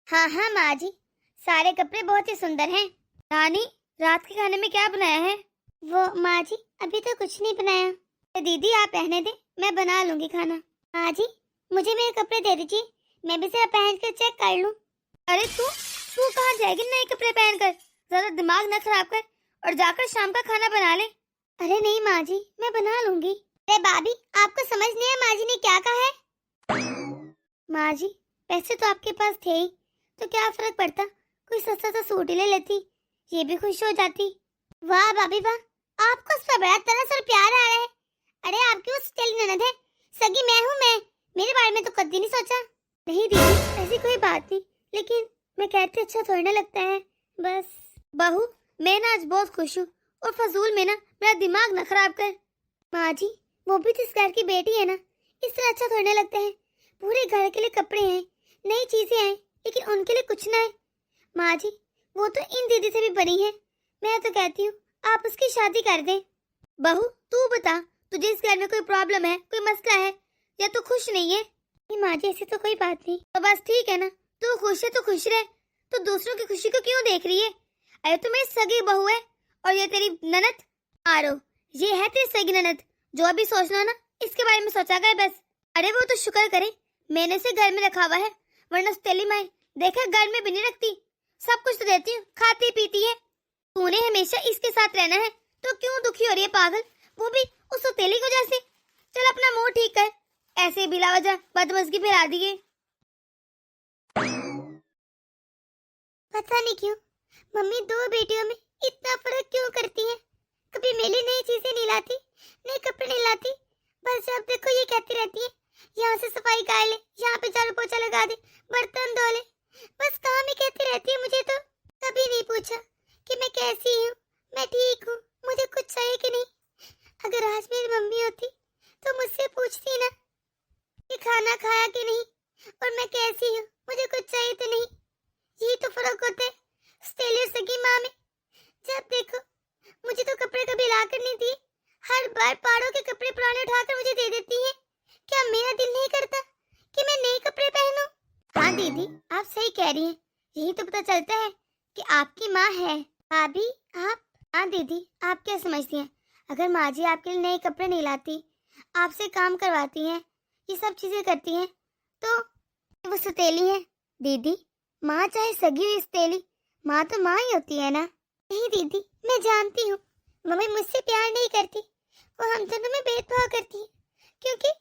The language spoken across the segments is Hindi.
हाँ हाँ माँ जी, सारे कपड़े बहुत ही सुंदर हैं। नानी, रात के खाने में क्या बनाया है? वो माँ जी, अभी तो कुछ नहीं बनाया। दीदी आप रहने दे, मैं बना लूंगी खाना। माँ जी, मुझे मेरे कपड़े दे दीजिए, मैं भी जरा पहन कर चेक कर लूं। अरे तू तू कहाँ जाएगी नए कपड़े पहनकर? जरा दिमाग न खराब कर और जाकर शाम का खाना बना ले। अरे नहीं माँ जी, मैं बना लूंगी। अरे भाभी, आपको समझ नहीं है माँ जी ने क्या कहा है? माँ जी, पैसे तो आपके पास थे ही, तो क्या फर्क पड़ता, कोई सस्ता सा सूट ही ले लेती, ये भी खुश हो जाती। वाह भाभी वाह, आपको उस पर बड़ा तरस और प्यार आ रहा है। अरे आपकी वो चली ननद है, सगी मैं हूँ मैं, मेरे बारे में तो कभी नहीं सोचा। नहीं दीदी, ऐसी कोई बात नहीं, लेकिन मैं कहती अच्छा थोड़ी ना लगता है, बस। बहू, मैं ना आज बहुत खुश हूँ, और फजूल में ना मेरा दिमाग न खराब कर। माँ जी, वो भी तो इस घर की बेटी है ना, इस तरह अच्छा थोड़ी ना लगता है। पूरे घर के लिए कपड़े हैं, नई चीजें हैं, लेकिन उनके लिए कुछ ना है। माँ जी, वो तो इन दीदी से भी बड़ी है। मैं तो कहती हूँ आप उसकी शादी कर दें। बहू, तू बता, तुझे इस घर में कोई प्रॉब्लम है, कोई मसला है, या तू खुश नहीं है? नहीं माँ जी, ऐसी तो कोई बात नहीं। तो बस ठीक है ना, तू खुश है तो खुश रहे, तो दूसरों की खुशी को क्यों देख रही है? अरे तू मेरी सगी बहू है, और ये तेरी ननद आरो, ये है तेरी सगी ननद। जो अभी सोचना ना, इसके बारे में सोचा कर बस। अरे वो तो शुक्र करे मैंने से घर में रखा हुआ है, वरना तेली माई देखा घर में भी नहीं रखती। सब कुछ तो देती हूँ, खाती पीती है। तूने हमेशा इसके साथ रहना है, तो क्यों दुखी हो रही है पागल, वो भी उस तेली की वजह से? चल अपना मुंह ठीक कर, ऐसे बिला वजह बदमजगी फैला दिए। पता नहीं क्यों मम्मी दो बेटियों में इतना फर्क क्यों करती है। कभी मेरे लिए नई चीजें नहीं लाती, नए कपड़े नहीं लाती, बस जब देखो ये कहती रहती है यहाँ से सफाई कर ले, यहाँ पे झाड़ू पोछा लगा दे, बर्तन धो ले, बस काम ही कहती रहती है। मुझे तो कभी नहीं पूछा कि मैं कैसी हूँ, मैं ठीक हूँ, मुझे कुछ चाहिए कि नहीं। अगर आज मेरी मम्मी होती तो मुझसे पूछती ना कि खाना खाया कि नहीं, और मैं कैसी हूँ, मुझे कुछ चाहिए तो नहीं। यही तो फर्क होता है स्टेली और सगी माँ में। जब देखो मुझे तो कपड़े कभी ला कर नहीं दिए, हर बार पहाड़ों के कपड़े पुराने उठाकर मुझे दे देती है। क्या मेरा दिल नहीं करता कि मैं नए कपड़े पहनूं? हाँ दीदी, आप सही कह रही हैं, यही तो पता चलता है कि आपकी माँ है। भाभी आप? हाँ दीदी, आप क्या समझती हैं, अगर माँ जी आपके लिए नए कपड़े नहीं लाती, आपसे काम करवाती हैं, ये सब चीजें करती हैं, तो वो सौतेली है। दीदी, माँ चाहे सगी हुई सौतेली, माँ तो माँ ही होती है ना। नहीं दीदी, मैं जानती हूँ मम्मी मुझसे प्यार नहीं करती, वो हम दोनों में भेदभाव करती है, क्योंकि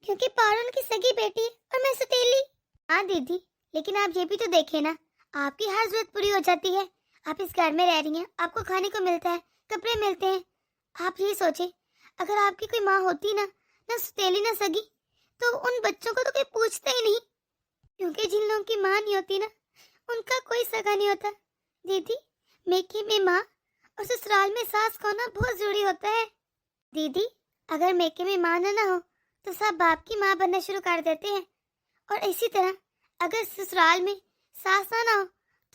क्योंकि पारुल की सगी बेटी है और मैं सौतेली। हाँ दीदी, लेकिन आप ये भी तो देखे ना, आपकी हर जरूरत पूरी हो जाती है। आप इस घर में रह रही हैं, आपको खाने को मिलता है, कपड़े मिलते हैं। आप ये सोचे, अगर आपकी कोई माँ होती ना, ना सौतेली ना सगी, तो उन बच्चों को तो कोई पूछता ही नहीं, क्योंकि जिन लोगों की माँ नहीं होती ना, उनका कोई सगा नहीं होता। दीदी, मेके में माँ और ससुराल में सास होना बहुत जरूरी होता है। दीदी, अगर मेके में माँ ना हो तो सब बाप की माँ बनना शुरू कर देते हैं, और इसी तरह अगर ससुराल में सास ना हो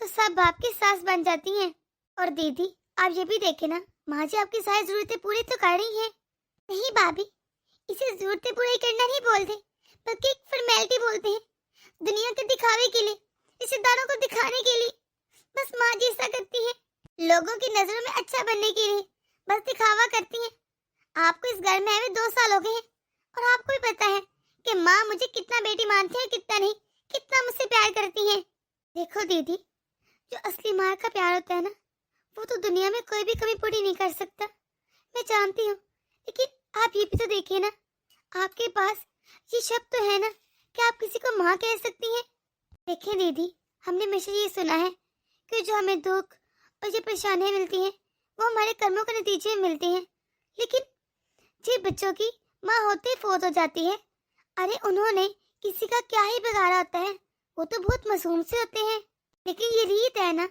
तो सब बाप की सास बन जाती हैं। और दीदी, आप ये भी देखे ना, माँ जी आपकी सारी जरूरतें पूरी तो कर रही हैं। नहीं भाभी, इसे जरूरतें पूरी करना नहीं बोलते, बल्कि एक फॉर्मेलिटी बोलते हैं, दुनिया के दिखावे के लिए, रिश्तेदारों को दिखाने के लिए। बस माँ जी ऐसा करती है, लोगों की नजरों में अच्छा बनने के लिए बस दिखावा करती हैं। आपको इस घर में आए 2 साल हो गए हैं, और आपको भी पता है कि माँ मुझे कितना बेटी मानती है, कितना नहीं, कितना मुझसे प्यार करती है। देखो दीदी, जो असली माँ का प्यार होता है ना, वो तो दुनिया में कोई भी कमी पूरी नहीं कर सकता। मैं जानती हूँ, लेकिन आप ये भी तो देखिए ना, आपके पास ये शब्द तो है ना कि आप किसी को माँ कह सकती हैं। देखिए दीदी, हमने हमेशा ये सुना है कि जो हमें दुख और जो परेशानियाँ मिलती हैं, वो हमारे कर्मों के नतीजे में मिलती हैं। लेकिन जिन बच्चों की माँ होते ही फौत हो जाती है, अरे उन्होंने किसी का क्या ही बिगाड़ा होता है, वो तो बहुत मासूम से होते हैं। लेकिन ये रीत है ना,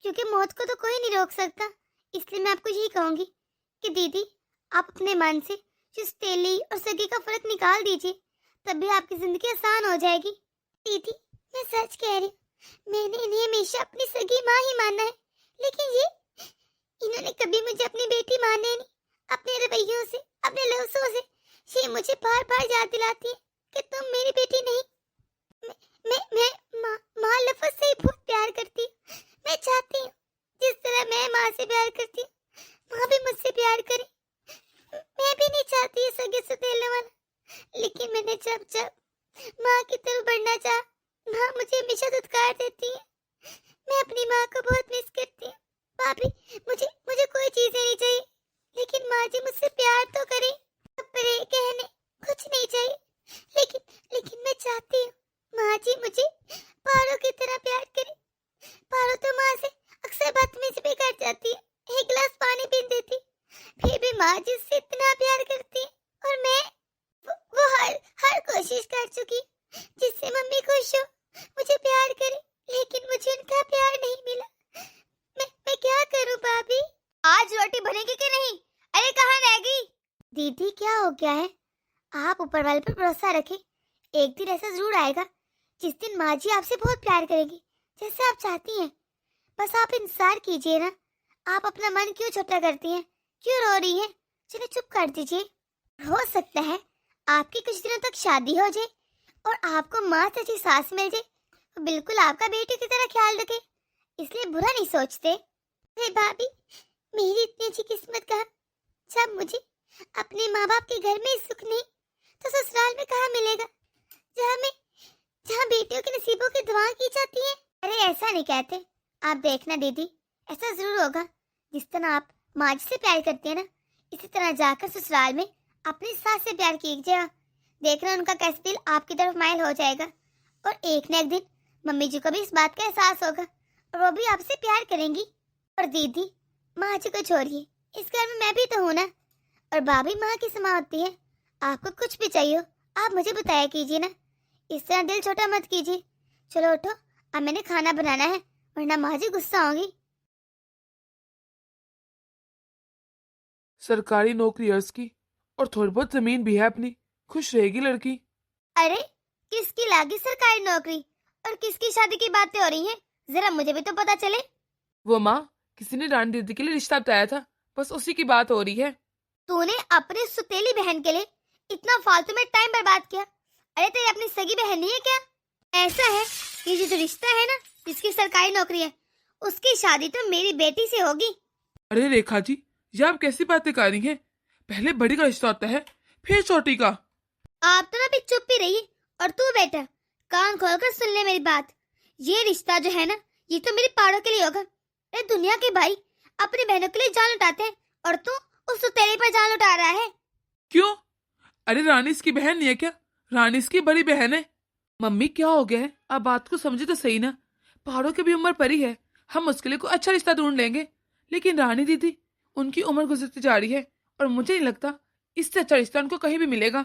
क्योंकि मौत को तो कोई नहीं रोक सकता, इसलिए मैं आपको यही कहूंगी कि दीदी, आप अपने मन से जिस तेली और सगी का फर्क निकाल दीजिए, तब भी आपकी जिंदगी आसान हो जाएगी। दीदी, मैं सच कह रही हूँ, मैंने इन्हें हमेशा अपनी सगी माँ ही माना है, लेकिन ये इन्होंने कभी मुझे अपनी बेटी माने नहीं। अपने रवैयों से, अपने लफ्जों से ये मुझे बार बार याद दिलाती है कि तुम मेरी बेटी नहीं। मैं माँ लफ्ज से हमेशा धुतकार देती है। मैं अपनी माँ को बहुत मिस करती हूँ। भाभी, मुझे मुझे कोई चीजें नहीं चाहिए, लेकिन माँ जी मुझसे प्यार तो करे। कपड़े गहने कुछ नहीं चाहिए, लेकिन लेकिन मैं चाहती हूँ माँ जी मुझे पारो की तरह प्यार करे। पारो तो माँ से अक्सर बदतमीजी भी कर जाती है, एक गिलास पानी पी देती, फिर भी माँ जी से इतना प्यार करती है। और मैं वो हर हर कोशिश कर चुकी जिससे मम्मी खुश हो, मुझे प्यार करे, लेकिन मुझे उनका प्यार नहीं मिला। मैं क्या करूं भाभी? आज रोटी बनेगी कि नहीं? अरे कहाँ रह गई? दीदी क्या हो गया है? आप ऊपर वाले पर भरोसा रखें, एक दिन ऐसा जरूर आएगा जिस दिन माँ जी आपसे बहुत प्यार करेगी, जैसे आप चाहती हैं। बस आप इंतजार कीजिए ना। आप अपना मन क्यों छोटा करती हैं? क्यों रो रही हैं? चलिए चुप कर दीजिए। हो सकता है आपकी कुछ दिनों तक शादी हो जाए और आपको माँ से अच्छी सास मिल जाए, तो बिल्कुल आपका बेटे की तरह ख्याल रखे, इसलिए बुरा नहीं सोचते। अरे भाभी, मेरी इतनी अच्छी किस्मत कहाँ, जब मुझे अपने माँ बाप के घर में सुख नहीं तो ससुराल में कहाँ मिलेगा, जहाँ बेटियों के नसीबों की दुआ की जाती है। अरे ऐसा नहीं कहते, आप देखना दीदी, ऐसा जरूर होगा। जिस तरह आप माँ जी से प्यार करती है ना, इसी तरह जाकर ससुराल में अपनी सास से प्यार कीजिएगा। देखना उनका कैसे दिल आपकी तरफ माइल हो जाएगा, और एक न एक दिन मम्मी जी को भी इस बात का एहसास होगा और वो भी आपसे प्यार करेंगी। और दीदी, माँ जी को छोड़िए, इस घर में मैं भी तो हूँ ना, और भाभी माँ की समान होती है। आपको कुछ भी चाहिए हो आप मुझे बताया कीजिए ना, इस तरह दिल छोटा मत कीजिए। चलो उठो, अब मैंने खाना बनाना है, वरना माँ जी गुस्सा होंगी। सरकारी नौकरी अर्ज की और थोड़ी बहुत जमीन भी है अपनी, खुश रहेगी लड़की। अरे किसकी लागी सरकारी नौकरी और किसकी शादी की बातें हो रही हैं? जरा मुझे भी तो पता चले। वो माँ, किसी ने रानी दीदी के लिए रिश्ता बताया था, बस उसी की बात हो रही है। तूने अपने सुतेली बहन के लिए इतना फालतू में टाइम बर्बाद किया। अरे तेरी अपनी सगी बहन नहीं है क्या? ऐसा है कि जो रिश्ता है ना, जिसकी सरकारी नौकरी है, उसकी शादी तो मेरी बेटी से होगी। अरे रेखा जी, ये आप कैसी बातें कर रही हैं? पहले बड़ी का रिश्ता होता है, फिर छोटी का। आप तो ना भी चुप ही रहिए, और तू बेटा कान खोलकर सुन ले मेरी बात। ये रिश्ता जो है ना, ये तो मेरी पाड़ों के लिए होगा। अरे दुनिया के भाई अपनी बहनों के लिए जान लुटाते हैं, और तू उस सुतेली पर जान लुटा रहा है। क्यों? अरे रानी इसकी बहन नहीं है क्या? रानी इसकी बड़ी बहन है। मम्मी क्या हो गया है, आप बात को समझे तो सही ना। पहाड़ों की भी उम्र परी है, हम उसके लिए कोई अच्छा रिश्ता ढूंढ लेंगे, लेकिन रानी दीदी, उनकी उम्र गुजरती जा रही है और मुझे नहीं लगता इससे अच्छा रिश्ता उनको कहीं भी मिलेगा।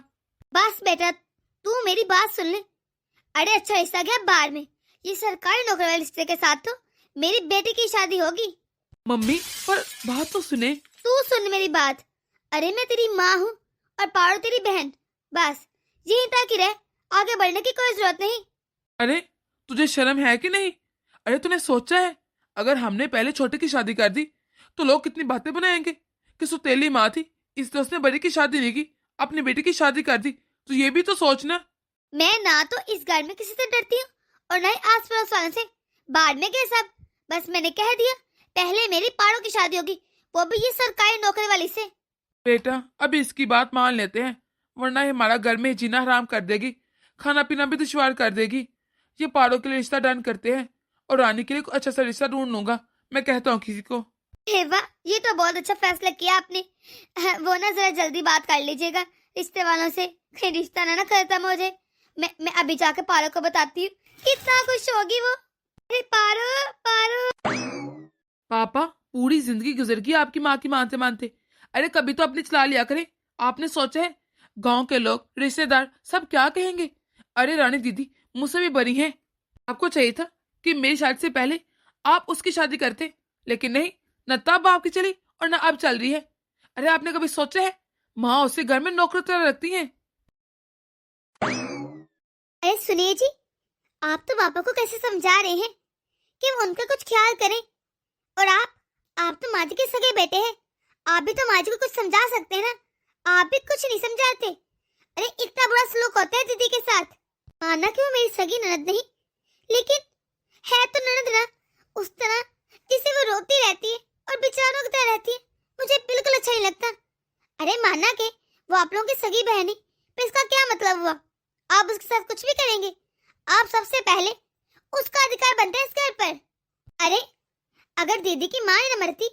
बस बेटा तू मेरी बात सुन ले। अरे अच्छा रिश्ता गया बाहर में, ये सरकारी नौकरी वाले रिश्ते के साथ तो मेरी बेटी की शादी होगी। मम्मी पर बात तो सुने। तू सुन मेरी बात। अरे मैं तेरी माँ हूँ और पारो तेरी बहन, बस यहीं तक ही रह, आगे बढ़ने की कोई जरूरत नहीं। अरे तुझे शर्म है कि नहीं? अरे तूने सोचा है, अगर हमने पहले छोटे की शादी कर दी तो लोग कितनी बातें बनाएंगे कि सुतेली माँ थी इसलिए उसने बड़ी की शादी नहीं की, अपनी बेटी की शादी कर दी। तो ये भी तो सोचना। मैं ना तो इस घर में किसी से डरती हूँ और ना ही आस पड़ोस वालों से। बाद में क्या सब, बस मैंने कह दिया पहले मेरी पारो की शादी होगी, वो भी ये सरकारी नौकरी वाली से। बेटा अभी इसकी बात मान लेते हैं, वरना ये हमारा घर में जीना हराम कर देगी, खाना पीना भी दुश्वार कर देगी। ये पारो के लिए रिश्ता डन करते हैं और रानी के लिए कोई अच्छा सा रिश्ता ढूंढ लूंगा, मैं कहता हूँ किसी को। हे वाह, ये तो बहुत अच्छा फैसला किया आपने। वो ना जरा जल्दी बात कर लीजिएगा रिश्ते वालों से, कहीं रिश्ता ना खत्म हो जाए। मैं अभी जाके पारो को बताती हूँ, कितना खुश होगी वो। हे पारो पारो। पापा पूरी जिंदगी गुजर गई आपकी माँ की मानते मानते। अरे कभी तो अपनी चला लिया करें। आपने सोचा है गांव के लोग, रिश्तेदार सब क्या कहेंगे? अरे रानी दीदी मुझसे भी बड़ी हैं, आपको चाहिए था कि मेरी शादी से पहले आप उसकी शादी करते, लेकिन नहीं, न तब आपकी चली और न अब चल रही है। अरे आपने कभी सोचा है माँ उसे घर में नौकर तरह रखती हैं? अरे सुनिए जी, आप तो पापा को कैसे समझा रहे हैं कि वो उनका कुछ ख्याल करें, और आप तो माँ जी के सगे बेटे हैं, आप भी तो माँ जी को कुछ समझा सकते हैं ना। आप भी कुछ नहीं समझाते। अरे इतना बुरा सलूक होता है दीदी के साथ। माना कि वो मेरी सगी ननद नहीं, लेकिन है तो ननद ना, उस तरह जिसे वो रोती रहती है और बेचारों रहती है, मुझे बिल्कुल अच्छा नहीं लगता। अरे माना के वो आप लोगों की सगी बहन है, पर इसका क्या मतलब हुआ? आप उसके साथ कुछ भी करेंगे, आप सबसे पहले उसका अधिकार बनता है इस घर पर। अरे अगर दीदी की माँ न मरती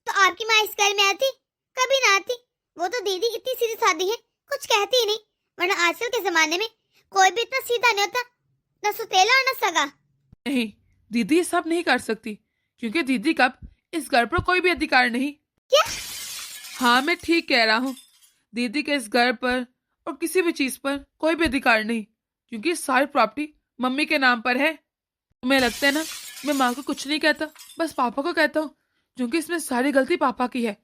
तो आपकी माँ इस घर में आती? कभी ना आती। वो तो दीदी इतनी सीधी सादी है, कुछ कहती ही नहीं, वरना आजकल के जमाने में कोई भी इतना सीधा नहीं होता, न सुतेला और न सगा। नहीं, दीदी ये सब नहीं कर सकती, क्योंकि दीदी का इस घर पर कोई भी अधिकार नहीं। क्या? हाँ, मैं ठीक कह रहा हूँ। दीदी के इस घर पर और किसी भी चीज पर कोई भी अधिकार नहीं, क्योंकि सारी प्रॉपर्टी मम्मी के नाम पर है। तुम्हें लगता है ना मैं माँ को कुछ नहीं कहता, बस पापा को कहता हूँ, क्योंकि इसमें सारी गलती पापा की है।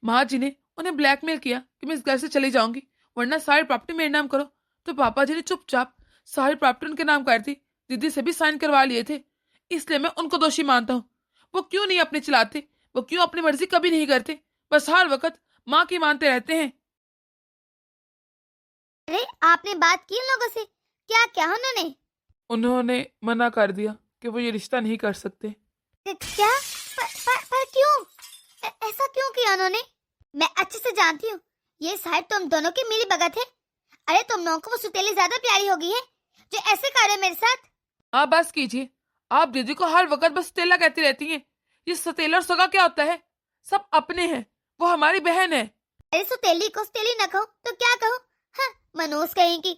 माँ जी ने उन्हें ब्लैकमेल किया कि मैं इस घर से चली जाऊंगी, वरना सारी प्रॉपर्टी मेरे नाम करो। तो पापा जी ने चुपचाप सारी प्रॉपर्टी उनके नाम कर दी, दीदी से भी साइन करवा लिए थे। इसलिए मैं उनको दोषी मानता हूँ। वो क्यों नहीं अपने चलाते, वो क्यों अपनी मर्जी कभी नहीं करते, बस हर वक्त माँ की मानते रहते हैं। अरे आपने बात की उन लोगों से? क्या क्या उन्होंने? उन्होंने मना कर दिया कि वो ये रिश्ता नहीं कर सकते। क्या? पर क्यों? ऐसा क्यों किया उन्होंने? मैं अच्छे से जानती हूँ, ये शायद तुम दोनों की मिली भगत है। अरे तुम लोगों को वो सुतेली ज्यादा प्यारी हो गई है जो ऐसे कर रहे मेरे साथ। हाँ बस कीजिए, आप दीदी को हर वक्त बस सतेला कहती रहती हैं। ये सतेला और सगा क्या होता है? सब अपने हैं, वो हमारी बहन है। अरे सुतेली को सुतेली न कहूँ तो क्या कहूँ? हाँ, मनोज कहेंगी।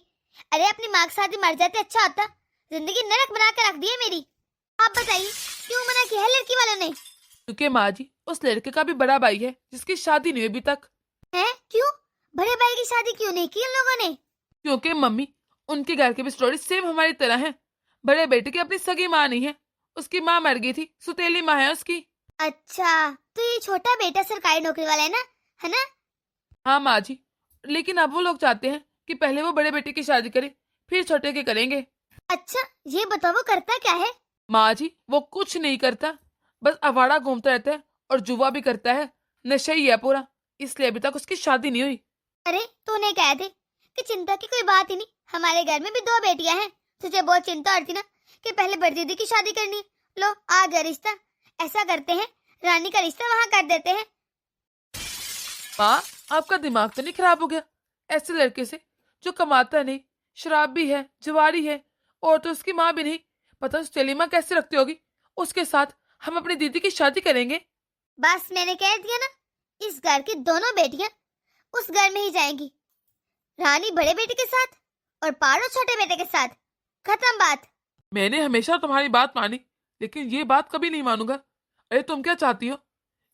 अरे अपनी माँ के साथ ही मर जाते अच्छा होता, जिंदगी नरक बना कर रख दी है मेरी। आप बताइए क्यों मना किया है लड़की वालों ने? क्योंकि माँ जी उस लड़के का भी बड़ा भाई है जिसकी शादी नहीं हुई अभी तक। है? क्यों? बड़े भाई की शादी क्यों नहीं की उन लोगों ने? क्योंकि मम्मी, उनके घर की भी स्टोरी सेम हमारी तरह है। बड़े बेटे की अपनी सगी माँ नहीं है, उसकी माँ मर गई थी, सुतेली माँ है उसकी। अच्छा, तो ये छोटा बेटा सरकारी नौकरी वाला है ना? हाँ माँ जी, लेकिन अब वो लोग चाहते हैं कि पहले वो बड़े बेटे की शादी करे, फिर छोटे की करेंगे। अच्छा, ये बताओ वो करता क्या है? माँ जी वो कुछ नहीं करता, बस आवारा घूमता रहता है और जुआ भी करता है, नशा ही है पूरा, इसलिए अभी तक उसकी शादी नहीं हुई। अरे तूने कह दे कि चिंता की कोई बात ही नहीं, हमारे घर में भी 2 बेटियां हैं। तुझे बहुत चिंता होती ना कि पहले बड़ी दीदी की शादी करनी है। लो आ गया रिश्ता। ऐसा करते हैं, रानी का रिश्ता वहां कर देते हैं। माँ, आपका दिमाग तो नहीं खराब हो गया? ऐसे लड़के से जो कमाता नहीं, शराब भी है, जुआरी है, और तो उसकी माँ भी नहीं, पता उस तेली माँ कैसे रखती होगी, उसके साथ हम अपनी दीदी की शादी करेंगे। बस मैंने कह दिया ना, इस घर की दोनों बेटियां उस घर में ही जाएंगी, रानी बड़े बेटे के साथ और पारो छोटे बेटे के साथ। खत्म बात। मैंने हमेशा तुम्हारी बात मानी, लेकिन ये बात कभी नहीं मानूंगा। अरे तुम क्या चाहती हो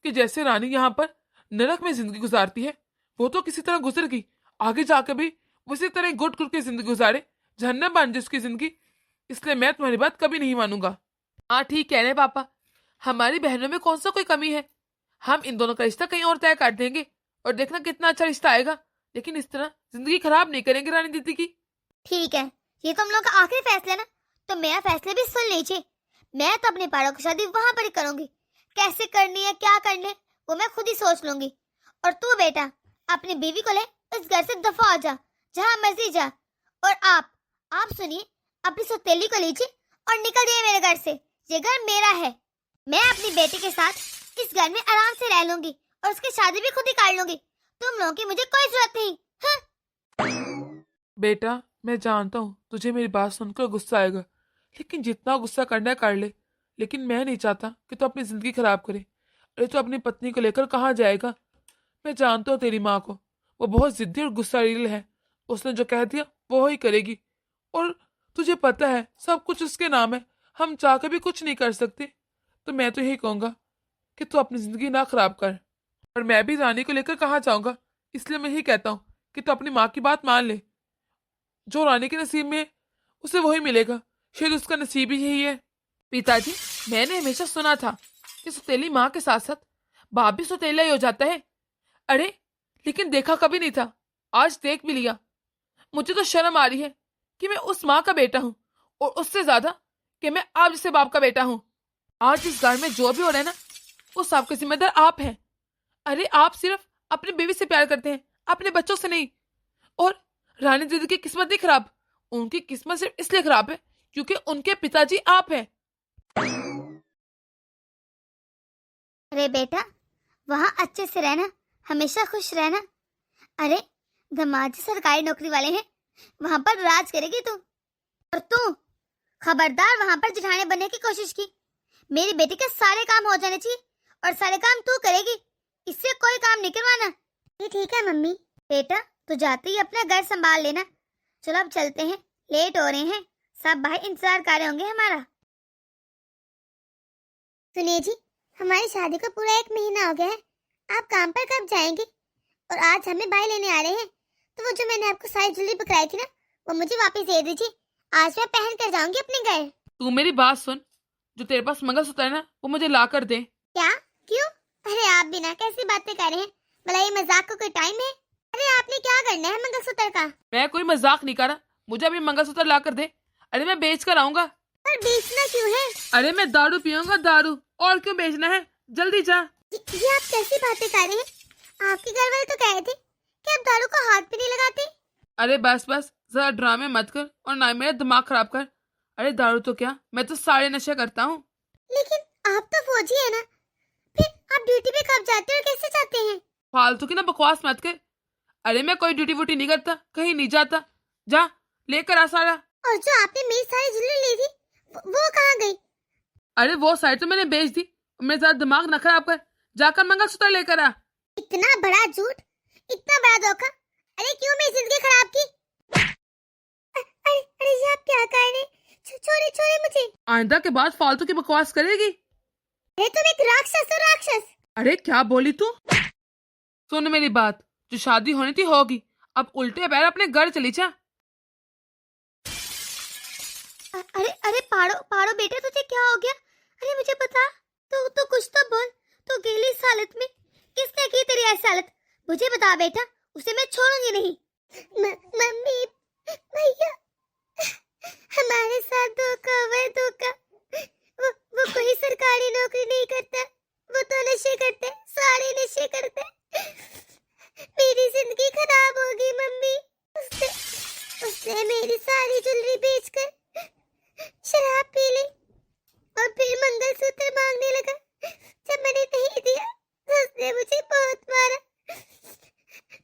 कि जैसे रानी यहाँ पर नरक में जिंदगी गुजारती है, वो तो किसी तरह गुजर गई, आगे जाकर भी उसी तरह गुट गुट के जिंदगी गुजारे, जहन्नम बन जाए उसकी जिंदगी। इसलिए मैं तुम्हारी बात कभी नहीं मानूंगा। हाँ ठीक कह रहे पापा, हमारी बहनों में कौन सा कोई कमी है। हम इन दोनों का रिश्ता कहीं और तय कर देंगे और देखना कितना अच्छा रिश्ता आएगा, लेकिन इस तरह जिंदगी खराब नहीं करेंगे रानी दीदी की। ठीक है, ये तुम लोग का आखिरी फैसला ना, तो मेरा फैसला भी सुन लीजिए। मैं तो अपने पारो की शादी वहां पर ही करूंगी। कैसे करनी है, क्या करना है, वो मैं खुद ही सोच लूंगी। और तू बेटा अपनी बीवी को ले इस घर से दफा हो जा, जहाँ मर्जी जा। और आप सुनिए, अपनी सौतेली को लीजिए और निकल जाइए मेरे घर से। ये घर मेरा है, मैं अपनी बेटी के साथ इस घर में आराम से रह लूंगी और उसकी शादी भी खुद ही कर लूंगी। तुम लोगों की मुझे कोई जरूरत नहीं। हाँ? बेटा मैं जानता हूँ तुझे मेरी बात सुनकर गुस्सा आएगा, लेकिन जितना गुस्सा करना है कर ले, लेकिन मैं नहीं चाहता कि तू अपनी जिंदगी खराब करे। अरे तू अपनी पत्नी को लेकर कहाँ जाएगा? मैं जानता हूँ तेरी माँ को, वो बहुत जिद्दी और गुस्सारील है, उसने जो कह दिया वो ही करेगी। और तुझे पता है सब कुछ उसके नाम है, हम चाहकर भी कुछ नहीं कर सकते। तो मैं तो यही कहूँगा कि तू अपनी जिंदगी ना खराब कर। और मैं भी रानी को लेकर कहाँ जाऊँगा, इसलिए मैं यही कहता हूँ कि तू अपनी माँ की बात मान ले। जो रानी के नसीब में है उसे वही मिलेगा, शायद उसका नसीब ही यही है। पिताजी, मैंने हमेशा सुना था कि सौतेली माँ के साथ साथ बाप भी सौतेला ही हो जाता है। अरे लेकिन देखा कभी नहीं था, आज देख भी लिया। मुझे तो शर्म आ रही है कि मैं उस माँ का बेटा हूँ, और उससे ज्यादा कि मैं आप जैसे बाप का बेटा हूँ। आज इस घर में जो भी हो रहा है ना, उस सबके जिम्मेदार आप हैं। अरे आप सिर्फ अपनी बीवी से प्यार करते हैं, अपने बच्चों से नहीं। और रानी दीदी की किस्मत नहीं खराब, उनकी किस्मत सिर्फ इसलिए खराब है क्योंकि उनके पिताजी आप हैं। अरे बेटा वहाँ अच्छे से रहना, हमेशा खुश रहना। अरे दामाद जी सरकारी नौकरी वाले हैं, वहां पर राज करेगी तू। और तू खबरदार वहां पर जिठाने बनने की कोशिश की। मेरी बेटी के सारे काम हो जाने चाहिए और सारे काम तू करेगी, इससे कोई काम नहीं करवाना। ये ठीक है मम्मी। बेटा तू जाते ही अपना घर संभाल लेना। चलो अब चलते हैं, लेट हो रहे हैं, सब भाई इंतजार कर रहे होंगे हमारा। सुनिए जी, हमारी शादी को पूरा 1 महीना हो गया है, आप काम पर कब जाएंगे? और आज हमें भाई लेने आ रहे हैं, तो वो जो मैंने आपको सारी ज्वेलरी पकड़ाई थी ना, वो मुझे वापस दे दीजिए। आज मैं पहन कर जाऊंगी अपने घर। तू मेरी बात सुन, जो तेरे पास मंगलसूत्र है ना वो मुझे ला कर दे। क्या? क्यों? अरे आप भी ना कैसी बातें कर रहे हैं, भला ये मजाक का कोई टाइम है? अरे आपने क्या करना है मंगलसूत्र का? मैं कोई मजाक नहीं कर रहा, मुझे अभी मंगलसूत्र ला कर दे। अरे मैं बेच कर आऊंगा। पर बेचना क्यों है? अरे मैं दारू पीऊंगा, दारू, और क्यों बेचना है? जल्दी जा। ये आप कैसी बातें कर रहे हैं? आपके घर वाले तो कह रहे थे कि आप दारू को हाथ भी नहीं लगाते। अरे बस बस, जरा ड्रामे मत कर और ना मेरा दिमाग खराब कर। अरे दारू तो क्या, मैं तो सारे नशे करता हूँ। लेकिन आप तो फौजी है ना, फिर आप ड्यूटी पे कब जाते हो और कैसे जाते हैं? फालतू की ना बकवास मत कर। अरे मैं कोई ड्यूटी वूटी नहीं करता, कहीं नहीं जाता। जा लेकर आ सारा। और जो आपने मेरी सारी ज्वेलरी ली थी वो कहाँ गई? अरे वो साइड तो मैंने बेच दी, मेरे साथ दिमाग न खराब कर, जाकर मंगलसूत्र लेकर आ। इतना बड़ा झूठ, इतना बड़ा धोखा। अरे क्यों मेरी जिंदगी खराब की? अरे अरे ये आप क्या कर रहे हैं? छोड़े छोड़े मुझे। आइंदा के बाद फालतू की बकवास करेगी। अरे तुम एक राक्षस हो, राक्षस। अरे क्या बोली तू? सुन मेरी बात, जो शादी होनी थी होगी, अब उल्टे पैर अपने घर चली जा। अरे अरे पारो पारो बेटा, तुझे क्या हो गया? अरे मुझे बता, तो कुछ तो बोल। तू गई इस हालत में, किसने की तेरी ऐसी हालत? मुझे बता बेटा, उसे मैं छोड़ूंगी नहीं। मम्मी, भैया, हमारे साथ धोखा हुआ है, धोखा। वो कोई सरकारी नौकरी नहीं करता, वो तो नशे करते, सारे नशे करते। मेरी जिंदगी खराब होगी मम्मी। उसने मेरी सारी ज्वेलरी बेचकर शराब पी ली और फिर मंगलसूत्र मांगने लगा। जब मैंने नहीं दिया तो उसने मुझे बहुत मारा।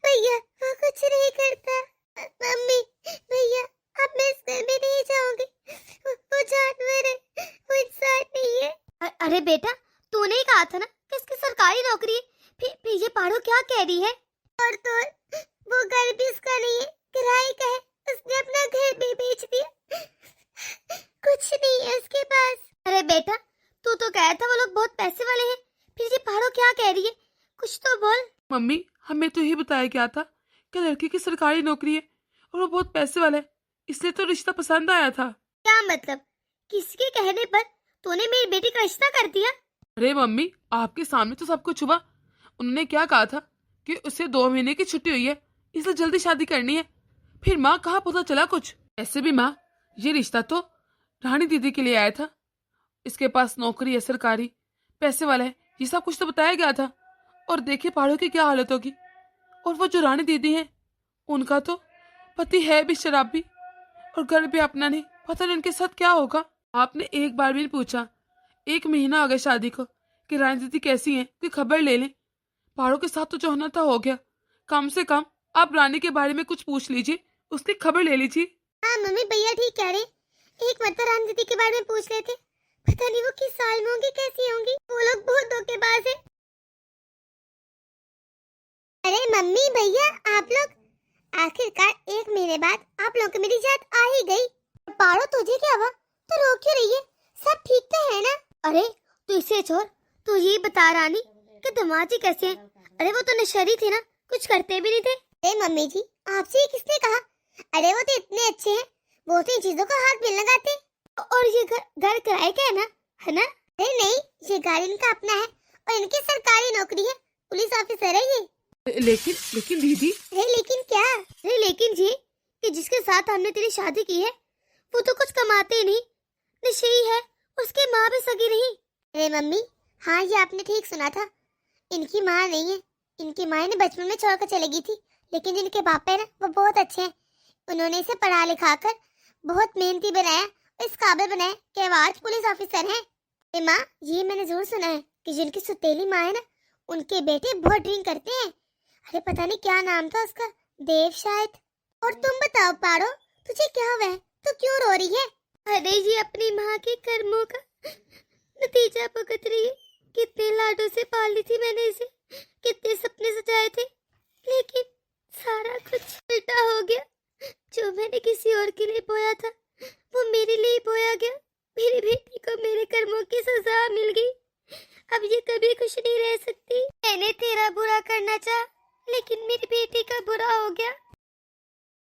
भैया वो कुछ नहीं करता। मम्मी, भैया, अब मैं इस घर में नहीं जाऊंगी। वो जानवर है, वो इंसान नहीं है। अरे बेटा, तूने ही कहा था ना कि इसकी सरकारी नौकरी है, फिर ये पारो क्या कह रही है? और तो वो घर भी उसका नहीं है, किराए का है। उसने अपना घर भी बेच दिया, कुछ नहीं है उसके पास। अरे बेटा, तू तो कह था वो लोग बहुत पैसे वाले हैं, फिर ये पारो क्या कह रही है? कुछ तो बोल। मम्मी, हमें तो यही बताया गया था कि लड़की की सरकारी नौकरी है और वो बहुत पैसे वाला है, इसलिए तो रिश्ता पसंद आया था। क्या मतलब? किसी के कहने पर तूने मेरी बेटी का रिश्ता कर दिया? अरे मम्मी, आपके सामने तो सब कुछ हुआ। उन्होंने क्या कहा था कि उसे 2 महीने की छुट्टी हुई है, इसलिए जल्दी शादी करनी है। फिर माँ कहाँ पता चला कुछ। ऐसे भी माँ, ये रिश्ता तो रानी दीदी के लिए आया था। इसके पास नौकरी है, सरकारी, पैसे वाला है, ये सब कुछ तो बताया गया था। और देखिए पहाड़ों की क्या हालत होगी। और वो जो रानी दीदी है, उनका तो पति है भी शराबी और घर भी अपना नहीं। पता नहीं इनके साथ क्या होगा। आपने एक बार भी नहीं पूछा, 1 महीना हो गया शादी को, कि रानी दीदी कैसी है, कोई खबर ले लें। पहाड़ों के साथ तो जो होना था हो गया, कम से कम आप रानी के बारे में कुछ पूछ लीजिए, उसकी खबर ले लीजिए। हाँ मम्मी, भैया ठीक कह रहे। एक मतलब रानी दीदी के बारे में पूछ लेते, पता नहीं वो किस साल में होंगी, कैसी होंगी। वो लोग बहुत धोखेबाज है। अरे मम्मी, भैया, आप लोग आखिरकार 1 महीने बाद आप लोगों को मेरी याद आ ही गई। पारो तुझे क्या हुआ? तो रो क्यों रही है? सब ठीक तो है ना? अरे तू इसे छोड़, तू ये बता रानी कि दामाद जी कैसे हैं? अरे वो तो नशेड़ी थे ना, कुछ करते भी नहीं थे। अरे मम्मी जी, आपसे ये किसने कहा? अरे वो तो इतने अच्छे हैं, वो तो इन चीजों का हाथ भी नहीं लगाते। और ये घर किराए का है ना? अरे नहीं, ये घर इनका अपना है और इनकी सरकारी नौकरी है, पुलिस ऑफिसर है ये। लेकिन दीदी। अरे लेकिन क्या? अरे लेकिन ये कि जिसके साथ हमने तेरी शादी की है वो तो कुछ कमाते ही नहीं, नशेड़ी है, उसकी माँ भी सगी नहीं। अरे मम्मी, हाँ ये आपने ठीक सुना था, इनकी माँ नहीं है। इनकी माँ ने बचपन में छोड़कर चली गई थी, लेकिन जिनके पापा है ना वो बहुत अच्छे हैं। उन्होंने इसे पढ़ा लिखा कर बहुत मेहनती बनाया, इस काबिल बनाया कि वो आज पुलिस ऑफिसर हैं। माँ, ये मैंने जरूर सुना है कि जिनकी सुतेली माँ है ना, उनके बेटे बहुत ड्रिंक करते हैं। अरे पता नहीं क्या नाम था उसका, देव शायद। और तुम बताओ पारो, तुझे क्या हुआ है? तू क्यों रो रही है? अरे ये अपनी माँ के कर्मों का नतीजा भुगत रही है। कितने लाडों से पाली थी मैंने इसे, कितने सपने सजाए थे, लेकिन सारा कुछ उल्टा हो गया। जो मैंने किसी और के लिए बोया था वो मेरे लिए बोया गया। मेरी बेटी को मेरे कर्मों की सजा मिल गई। अब ये कभी खुश नहीं रह सकती। मैंने तेरा बुरा करना चाहा, लेकिन मेरी बेटी का बुरा हो गया।